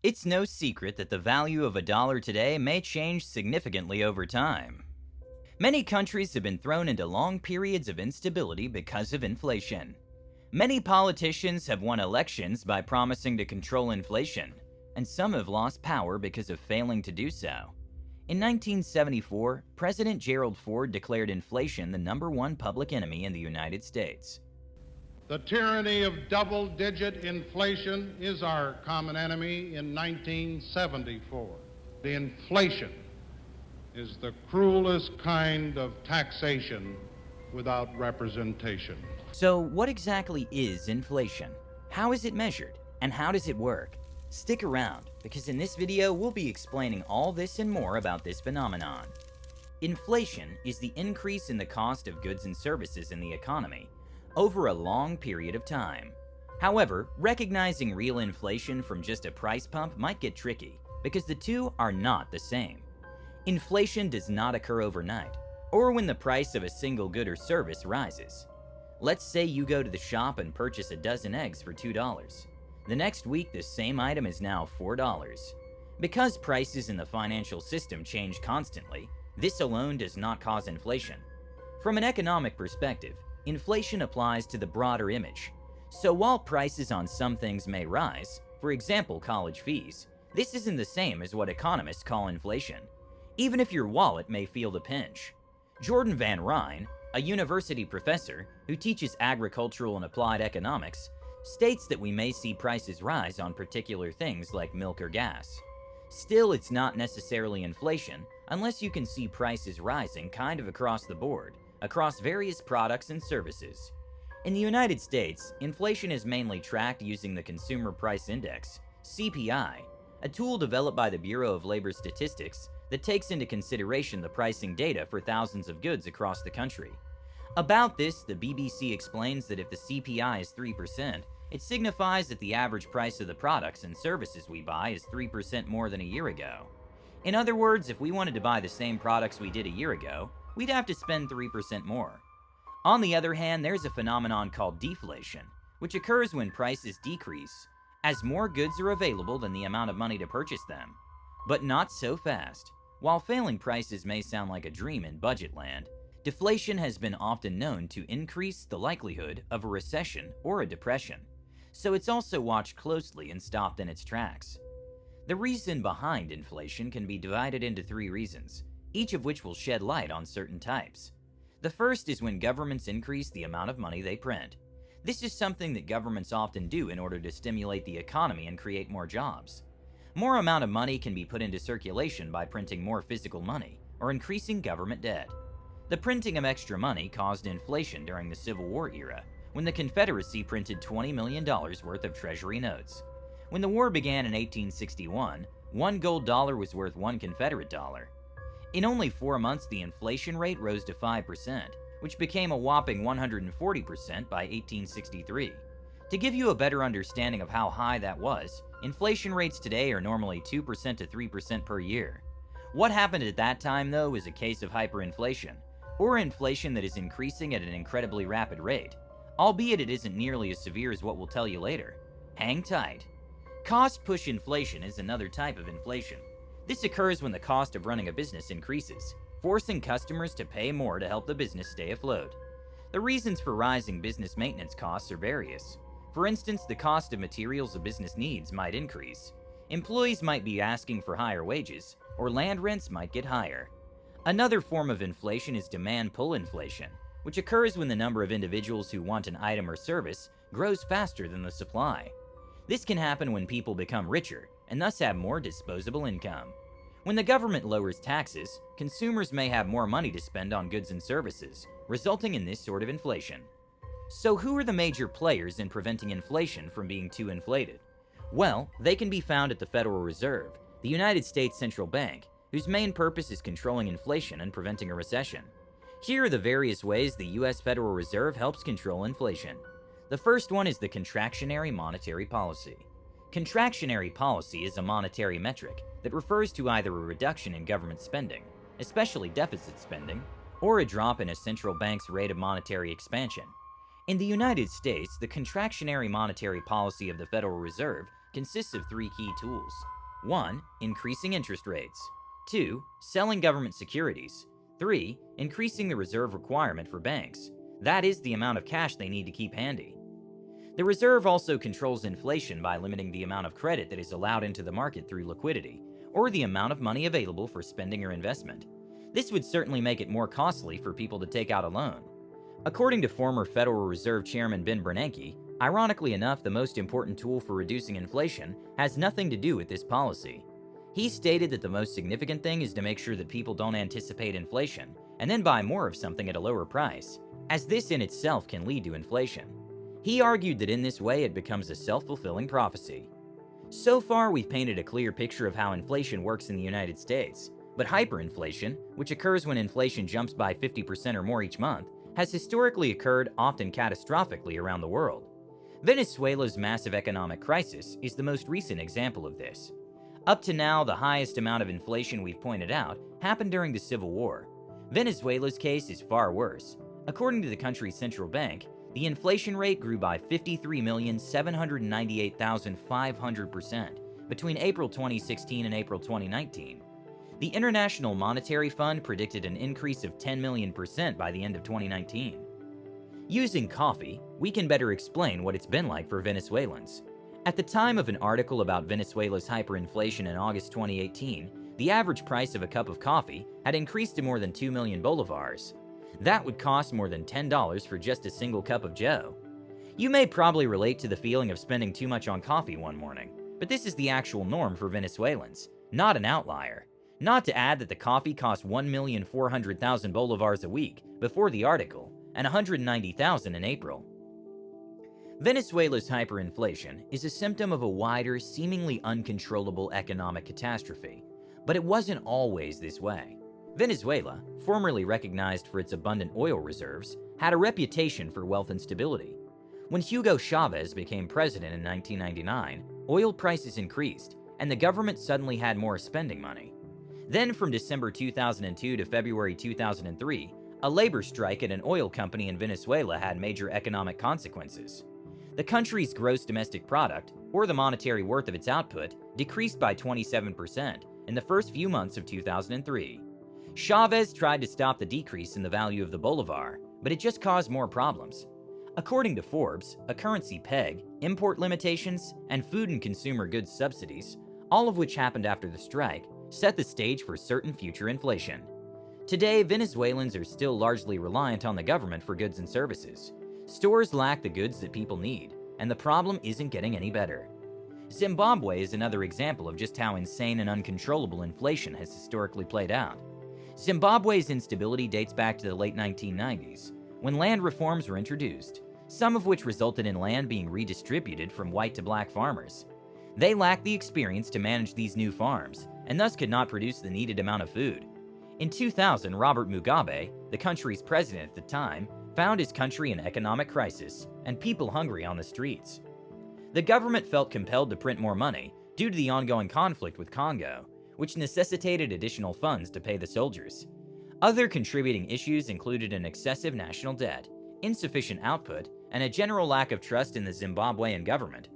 It's no secret that the value of a dollar today may change significantly over time. Many countries have been thrown into long periods of instability because of inflation. Many politicians have won elections by promising to control inflation, and some have lost power because of failing to do so. In 1974, President Gerald Ford declared inflation the #1 public enemy in the United States. The tyranny of double-digit inflation is our common enemy in 1974. The inflation is the cruelest kind of taxation without representation. So what exactly is inflation? How is it measured? And how does it work? Stick around, because in this video we'll be explaining all this and more about this phenomenon. Inflation is the increase in the cost of goods and services in the economy over a long period of time. However, recognizing real inflation from just a price pump might get tricky, because the two are not the same. Inflation does not occur overnight, or when the price of a single good or service rises. Let's say you go to the shop and purchase a dozen eggs for $2. The next week, the same item is now $4. Because prices in the financial system change constantly, this alone does not cause inflation. From an economic perspective, inflation applies to the broader image. So while prices on some things may rise, for example college fees, this isn't the same as what economists call inflation, even if your wallet may feel the pinch. Jordan Van Ryn, a university professor who teaches agricultural and applied economics, states that we may see prices rise on particular things like milk or gas. Still, it's not necessarily inflation unless you can see prices rising kind of across the board, across various products and services. In the United States, inflation is mainly tracked using the Consumer Price Index, CPI, a tool developed by the Bureau of Labor Statistics that takes into consideration the pricing data for thousands of goods across the country. About this, the BBC explains that if the CPI is 3%, it signifies that the average price of the products and services we buy is 3% more than a year ago. In other words, if we wanted to buy the same products we did a year ago, we'd have to spend 3% more. On the other hand, there's a phenomenon called deflation, which occurs when prices decrease, as more goods are available than the amount of money to purchase them. But not so fast. While failing prices may sound like a dream in budget land, deflation has been often known to increase the likelihood of a recession or a depression, so it's also watched closely and stopped in its tracks. The reason behind inflation can be divided into 3 reasons, each of which will shed light on certain types. The first is when governments increase the amount of money they print. This is something that governments often do in order to stimulate the economy and create more jobs. More amount of money can be put into circulation by printing more physical money or increasing government debt. The printing of extra money caused inflation during the Civil War era, when the Confederacy printed $20 million worth of treasury notes. When the war began in 1861, one gold dollar was worth one Confederate dollar. In only 4 months, the inflation rate rose to 5%, which became a whopping 140% by 1863. To give you a better understanding of how high that was, inflation rates today are normally 2% to 3% per year. What happened at that time, though, is a case of hyperinflation, or inflation that is increasing at an incredibly rapid rate, albeit it isn't nearly as severe as what we'll tell you later. Hang tight. Cost-push inflation is another type of inflation. This occurs when the cost of running a business increases, forcing customers to pay more to help the business stay afloat. The reasons for rising business maintenance costs are various. For instance, the cost of materials a business needs might increase. Employees might be asking for higher wages, or land rents might get higher. Another form of inflation is demand-pull inflation, which occurs when the number of individuals who want an item or service grows faster than the supply. This can happen when people become richer and thus have more disposable income. When the government lowers taxes, consumers may have more money to spend on goods and services, resulting in this sort of inflation. So who are the major players in preventing inflation from being too inflated? Well, they can be found at the Federal Reserve, the United States Central Bank, whose main purpose is controlling inflation and preventing a recession. Here are the various ways the U.S. Federal Reserve helps control inflation. The first one is the contractionary monetary policy. Contractionary policy is a monetary metric that refers to either a reduction in government spending, especially deficit spending, or a drop in a central bank's rate of monetary expansion. In the United States, the contractionary monetary policy of the Federal Reserve consists of 3 key tools: 1. Increasing interest rates. 2. Selling government securities. 3. Increasing the reserve requirement for banks. That is the amount of cash they need to keep handy. The reserve also controls inflation by limiting the amount of credit that is allowed into the market through liquidity, or the amount of money available for spending or investment. This would certainly make it more costly for people to take out a loan. According to former Federal Reserve Chairman Ben Bernanke, ironically enough, the most important tool for reducing inflation has nothing to do with this policy. He stated that the most significant thing is to make sure that people don't anticipate inflation and then buy more of something at a lower price, as this in itself can lead to inflation. He argued that in this way it becomes a self-fulfilling prophecy. So far, we've painted a clear picture of how inflation works in the United States, but hyperinflation, which occurs when inflation jumps by 50% or more each month, has historically occurred often catastrophically around the world. Venezuela's massive economic crisis is the most recent example of this. Up to now, the highest amount of inflation we've pointed out happened during the Civil War. Venezuela's case is far worse. According to the country's central bank, the inflation rate grew by 53,798,500% between April 2016 and April 2019. The International Monetary Fund predicted an increase of 10 million% by the end of 2019. Using coffee, we can better explain what it's been like for Venezuelans. At the time of an article about Venezuela's hyperinflation in August 2018, the average price of a cup of coffee had increased to more than 2 million bolivars. That would cost more than $10 for just a single cup of joe. You may probably relate to the feeling of spending too much on coffee one morning, but this is the actual norm for Venezuelans, not an outlier. Not to add that the coffee cost 1,400,000 bolivars a week before the article, and 190,000 in April. Venezuela's hyperinflation is a symptom of a wider, seemingly uncontrollable economic catastrophe, but it wasn't always this way. Venezuela, formerly recognized for its abundant oil reserves, had a reputation for wealth and stability. When Hugo Chavez became president in 1999, oil prices increased, and the government suddenly had more spending money. Then from December 2002 to February 2003, a labor strike at an oil company in Venezuela had major economic consequences. The country's gross domestic product, or the monetary worth of its output, decreased by 27% in the first few months of 2003. Chavez tried to stop the decrease in the value of the bolivar, but it just caused more problems. According to Forbes, a currency peg, import limitations, and food and consumer goods subsidies, all of which happened after the strike, set the stage for certain future inflation. Today, Venezuelans are still largely reliant on the government for goods and services. Stores lack the goods that people need, and the problem isn't getting any better. Zimbabwe is another example of just how insane and uncontrollable inflation has historically played out. Zimbabwe's instability dates back to the late 1990s, when land reforms were introduced, some of which resulted in land being redistributed from white to black farmers. They lacked the experience to manage these new farms, and thus could not produce the needed amount of food. In 2000, Robert Mugabe, the country's president at the time, found his country in economic crisis and people hungry on the streets. The government felt compelled to print more money due to the ongoing conflict with Congo, which necessitated additional funds to pay the soldiers. Other contributing issues included an excessive national debt, insufficient output, and a general lack of trust in the Zimbabwean government.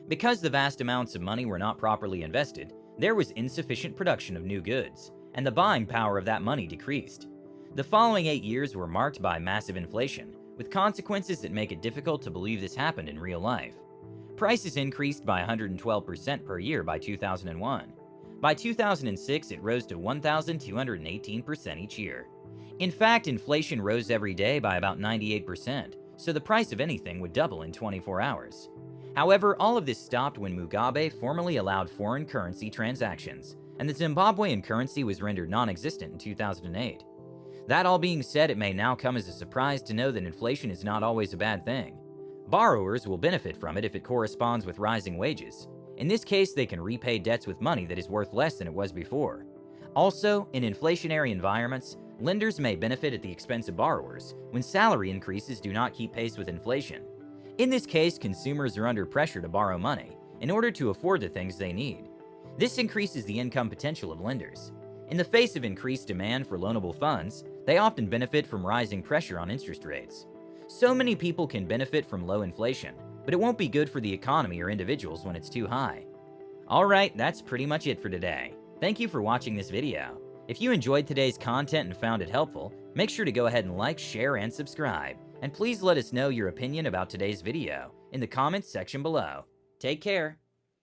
Because the vast amounts of money were not properly invested, there was insufficient production of new goods, and the buying power of that money decreased. The following 8 years were marked by massive inflation, with consequences that make it difficult to believe this happened in real life. Prices increased by 112% per year by 2001. By 2006, it rose to 1,218% each year. In fact, inflation rose every day by about 98%, so the price of anything would double in 24 hours. However, all of this stopped when Mugabe formally allowed foreign currency transactions, and the Zimbabwean currency was rendered non-existent in 2008. That all being said, it may now come as a surprise to know that inflation is not always a bad thing. Borrowers will benefit from it if it corresponds with rising wages. In this case, they can repay debts with money that is worth less than it was before. Also, in inflationary environments, lenders may benefit at the expense of borrowers when salary increases do not keep pace with inflation. In this case, consumers are under pressure to borrow money in order to afford the things they need. This increases the income potential of lenders. In the face of increased demand for loanable funds, they often benefit from rising pressure on interest rates. So many people can benefit from low inflation, but it won't be good for the economy or individuals when it's too high. Alright, that's pretty much it for today. Thank you for watching this video. If you enjoyed today's content and found it helpful, make sure to go ahead and like, share, and subscribe. And please let us know your opinion about today's video in the comments section below. Take care.